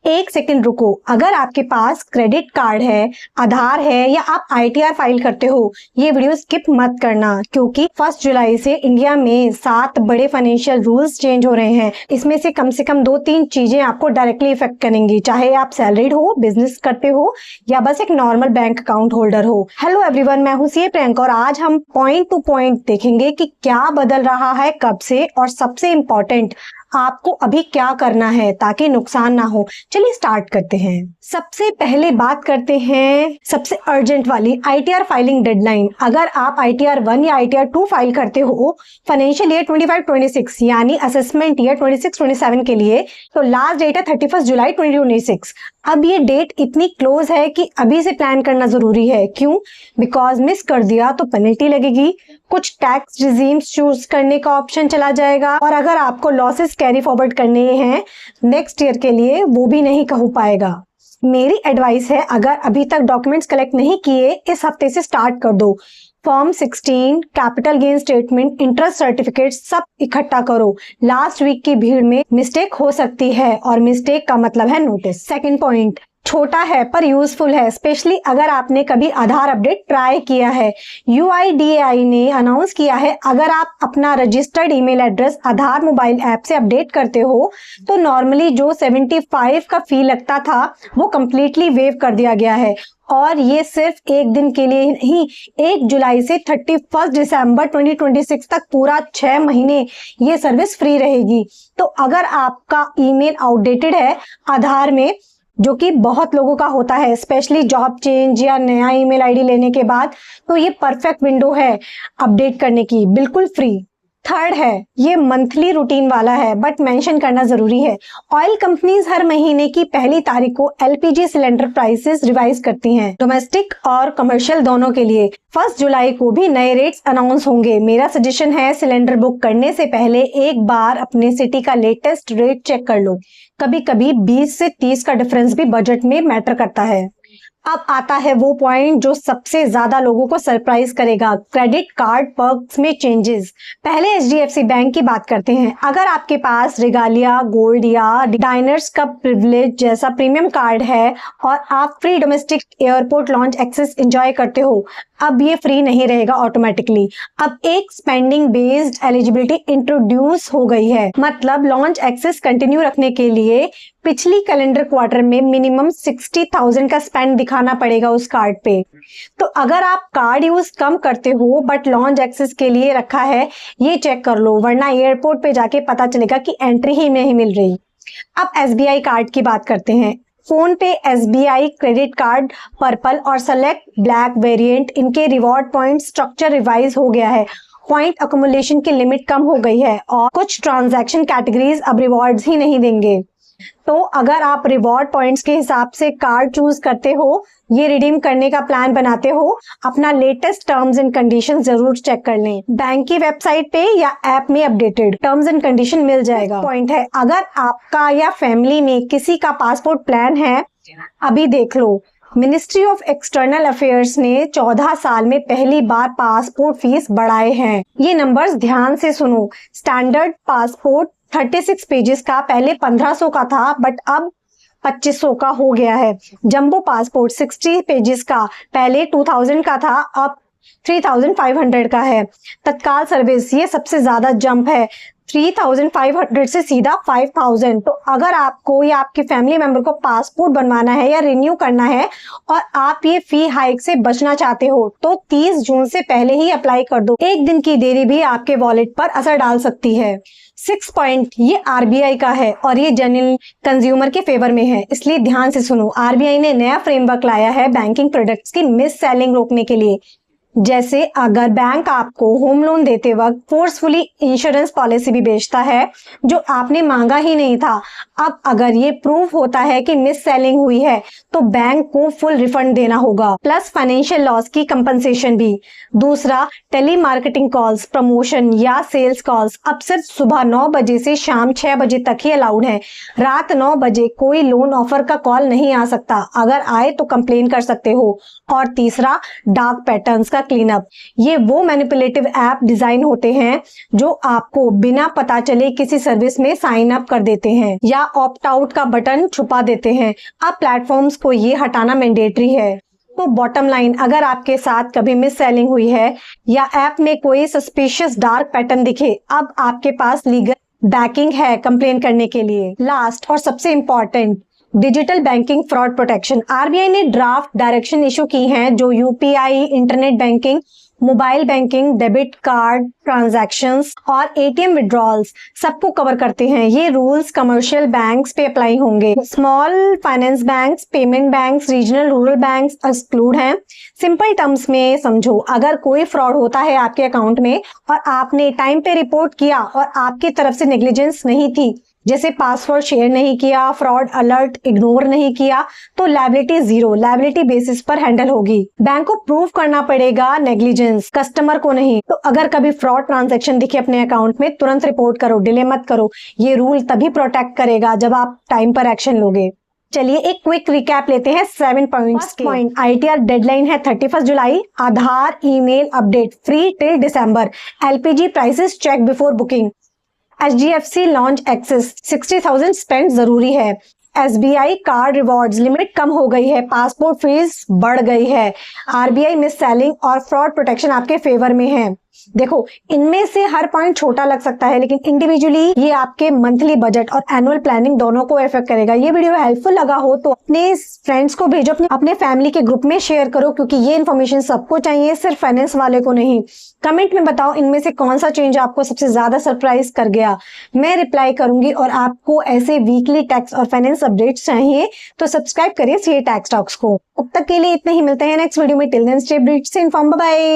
एक सेकंड रुको, अगर आपके पास क्रेडिट कार्ड है, आधार है या आप ITR फाइल करते हो, ये वीडियो स्किप मत करना, क्योंकि 1 जुलाई से इंडिया में 7 बड़े फाइनेंशियल रूल्स चेंज हो रहे हैं। इसमें से कम 2-3 चीजें आपको डायरेक्टली इफेक्ट करेंगी, चाहे आप सैलरीड हो, बिजनेस करते हो या बस एक नॉर्मल बैंक अकाउंट होल्डर हो। हेलो एवरीवन, मैं हूं CA प्रियंका और आज हम पॉइंट टू पॉइंट देखेंगे कि क्या बदल रहा है कब से, और सबसे इम्पोर्टेंट आपको अभी क्या करना है ताकि नुकसान ना हो। चलिए स्टार्ट करते हैं। सबसे पहले बात करते हैं सबसे अर्जेंट वाली ITR फाइलिंग डेडलाइन। अगर आप ITR 1 या ITR 2 फाइल करते हो फाइनेंशियल ईयर 25-26 यानी असेसमेंट ईयर 26-27 के लिए, तो लास्ट डेट है 31 जुलाई 2026। अब ये डेट इतनी क्लोज है कि अभी से प्लान करना जरूरी है। क्यों? बिकॉज मिस कर दिया तो पेनल्टी लगेगी, कुछ टैक्स रिजीम्स चूज करने का ऑप्शन चला जाएगा, और अगर आपको लॉसेस कैरी फॉरवर्ड करने हैं नेक्स्ट ईयर के लिए, वो भी नहीं हो पाएगा। मेरी एडवाइस है, अगर अभी तक डॉक्यूमेंट्स कलेक्ट नहीं किए, इस हफ्ते से स्टार्ट कर दो। Form 16, capital gain statement, interest certificate सब इकट्ठा करो। लास्ट वीक की भीड़ में मिस्टेक हो सकती है, और मिस्टेक का मतलब है नोटिस। सेकंड पॉइंट छोटा है पर यूजफुल है, स्पेशली अगर आपने कभी आधार अपडेट ट्राई किया है। UIDAI ने अनाउंस किया है, अगर आप अपना रजिस्टर्ड ईमेल एड्रेस आधार मोबाइल ऐप से अपडेट करते हो तो नॉर्मली जो 75 का फी लगता था वो कंप्लीटली वेव कर दिया गया है, और ये सिर्फ एक दिन के लिए नहीं, 1 जुलाई से 31 दिसंबर 2026 तक पूरा 6 महीने ये सर्विस फ्री रहेगी। तो अगर आपका ईमेल आउटडेटेड है आधार में, जो कि बहुत लोगों का होता है, स्पेशली जॉब चेंज या नया ईमेल आईडी लेने के बाद, तो ये परफेक्ट विंडो है अपडेट करने की, बिल्कुल फ्री। थर्ड है, ये मंथली रूटीन वाला है, बट मेंशन करना जरूरी है। ऑयल कंपनीज हर महीने की पहली तारीख को LPG सिलेंडर प्राइसेस रिवाइज करती हैं, डोमेस्टिक और कमर्शियल दोनों के लिए। 1 जुलाई को भी नए रेट्स अनाउंस होंगे। मेरा सजेशन है, सिलेंडर बुक करने से पहले एक बार अपने सिटी का लेटेस्ट रेट चेक कर लो। कभी कभी 20 से 30 का डिफरेंस भी बजट में मैटर करता है। अब आता है वो पॉइंट जो सबसे ज्यादा लोगों को सरप्राइज करेगा, क्रेडिट कार्ड पर्क्स में चेंजेस। पहले HDFC बैंक की बात करते हैं। अगर आपके पास रिगालिया, गोल्ड या डाइनर्स का प्रिविलेज जैसा प्रीमियम कार्ड है और आप free domestic airport lounge access enjoy करते हो, अब ये फ्री नहीं रहेगा ऑटोमेटिकली। अब एक स्पेंडिंग बेस्ड एलिजिबिलिटी इंट्रोड्यूस हो गई है, मतलब लॉन्च एक्सेस कंटिन्यू रखने के लिए पिछली कैलेंडर क्वार्टर में मिनिमम 60,000 का स्पेंड दिखाना पड़ेगा उस कार्ड पे। तो अगर आप कार्ड यूज कम करते हो बट लॉन्च एक्सेस के लिए रखा है, ये चेक कर लो, वरना एयरपोर्ट पे जाके पता चलेगा कि एंट्री ही नहीं मिल रही। अब SBI कार्ड की बात करते हैं। फोन पे SBI क्रेडिट कार्ड पर्पल और सेलेक्ट ब्लैक वेरिएंट, इनके रिवॉर्ड पॉइंट स्ट्रक्चर रिवाइज हो गया है। पॉइंट अकोमुलेशन की लिमिट कम हो गई है, और कुछ ट्रांजैक्शन कैटेगरीज अब रिवॉर्ड्स ही नहीं देंगे। तो अगर आप रिवॉर्ड पॉइंट्स के हिसाब से कार्ड चूज करते हो, ये रिडीम करने का प्लान बनाते हो, अपना लेटेस्ट टर्म्स एंड कंडीशन जरूर चेक कर लें। बैंक की वेबसाइट पे या ऐप में अपडेटेड टर्म्स एंड कंडीशन मिल जाएगा। पॉइंट है, अगर आपका या फैमिली में किसी का पासपोर्ट प्लान है, अभी देख लो। मिनिस्ट्री ऑफ एक्सटर्नल अफेयर्स ने 14 साल में पहली बार पासपोर्ट फीस बढ़ाए हैं। ये नंबर्स ध्यान से सुनो। स्टैंडर्ड पासपोर्ट 36 पेजेस का पहले 1500 का था, बट अब 2500 का हो गया है। जंबो पासपोर्ट 60 पेजेस का पहले 2000 का था, अब 3500 का है। तत्काल सर्विस, ये सबसे ज्यादा जंप है, 3500 से सीधा 5000। तो अगर आपको या आपकी फैमिली मेंबर को पासपोर्ट बनवाना है या रिन्यू करना है और आप ये फी हाइक से बचना चाहते हो, तो 30 जून से पहले ही अप्लाई कर दो। एक दिन की देरी भी आपके वॉलेट पर असर डाल सकती है। 6 पॉइंट, ये RBI का है और ये जनरल कंज्यूमर के फेवर में है, इसलिए ध्यान से सुनो। RBI ने नया फ्रेमवर्क लाया है बैंकिंग प्रोडक्ट्स की मिस सेलिंग रोकने के लिए। जैसे अगर बैंक आपको होम लोन देते वक्त फोर्सफुली इंश्योरेंस पॉलिसी भी बेचता है जो आपने मांगा ही नहीं था, अब अगर ये प्रूफ होता है कि मिस सेलिंग हुई है तो बैंक को फुल रिफंड देना होगा, प्लस फाइनेंशियल लॉस की कंपनसेशन भी। दूसरा, टेली मार्केटिंग कॉल्स, प्रमोशन या सेल्स कॉल्स अब सिर्फ सुबह 9 बजे से शाम 6 बजे तक ही अलाउड है। रात 9 बजे कोई लोन ऑफर का कॉल नहीं आ सकता, अगर आए तो कंप्लेन कर सकते हो। और तीसरा, डार्क पैटर्न्स का क्लीनअप, ये वो मैनिपुलेटिव ऐप डिजाइन होते हैं जो आपको बिना पता चले किसी सर्विस में साइन अप कर देते हैं या ऑप्ट आउट का बटन छुपा देते हैं। अब प्लेटफॉर्म्स को ये हटाना मैंडेटरी है। तो बॉटम लाइन, अगर आपके साथ कभी मिस सेलिंग हुई है या ऐप में कोई सस्पिशियस डार्क पैटर्न दिखे, अब आपके पास लीगल बैकिंग है कंप्लेन करने के लिए। लास्ट और सबसे important, digital banking fraud protection. RBI ने ड्राफ्ट डायरेक्शन इशू की हैं जो UPI, internet banking, mobile banking, debit card transactions और एटीएम विड्रॉल्स सबको कवर करते हैं। ये रूल्स कमर्शियल बैंक्स पे अप्लाई होंगे। Small finance banks, payment banks, regional rural banks exclude हैं। सिंपल टर्म्स में समझो, अगर कोई फ्रॉड होता है आपके अकाउंट में और आपने टाइम पे रिपोर्ट किया और आपकी तरफ से नेग्लिजेंस नहीं थी, जैसे पासवर्ड शेयर नहीं किया, फ्रॉड अलर्ट इग्नोर नहीं किया, तो लायबिलिटी जीरो, लायबिलिटी बेसिस पर हैंडल होगी। बैंक को प्रूव करना पड़ेगा नेग्लिजेंस, कस्टमर को नहीं। तो अगर कभी फ्रॉड ट्रांजैक्शन दिखे अपने अकाउंट में, तुरंत रिपोर्ट करो, डिले मत करो। ये रूल तभी प्रोटेक्ट करेगा जब आप टाइम पर एक्शन लोगे। चलिए एक क्विक रिकैप लेते हैं 7 पॉइंट्स के। पॉइंट, आईटीआर डेडलाइन है 31 जुलाई। Aadhaar email update free till December. LPG prices check before booking. HDFC launch access 60,000 spend जरूरी है। SBI कार्ड रिवॉर्ड्स लिमिट कम हो गई है। पासपोर्ट फीस बढ़ गई है। आरबीआई मिस सेलिंग और फ्रॉड प्रोटेक्शन आपके फेवर में है। देखो, इनमें से हर पॉइंट छोटा लग सकता है, लेकिन इंडिविजुअली ये आपके मंथली बजट और एनुअल प्लानिंग दोनों को इफेक्ट करेगा। ये वीडियो हेल्पफुल लगा हो तो अपने फ्रेंड्स को भेजो, अपने फैमिली के ग्रुप में शेयर करो, क्योंकि ये इन्फॉर्मेशन सबको चाहिए, सिर्फ फाइनेंस वाले को नहीं। कमेंट में बताओ इनमें से कौन सा चेंज आपको सबसे ज्यादा सरप्राइज कर गया। मैं रिप्लाई करूंगी। और आपको ऐसे वीकली टैक्स और फाइनेंस अपडेट्स चाहिए तो सब्सक्राइब करिए सीए टैक्स टॉक्स को। अब तक के लिए इतने ही, मिलते हैं नेक्स्ट वीडियो में। Till then stay updated, stay informed, bye bye.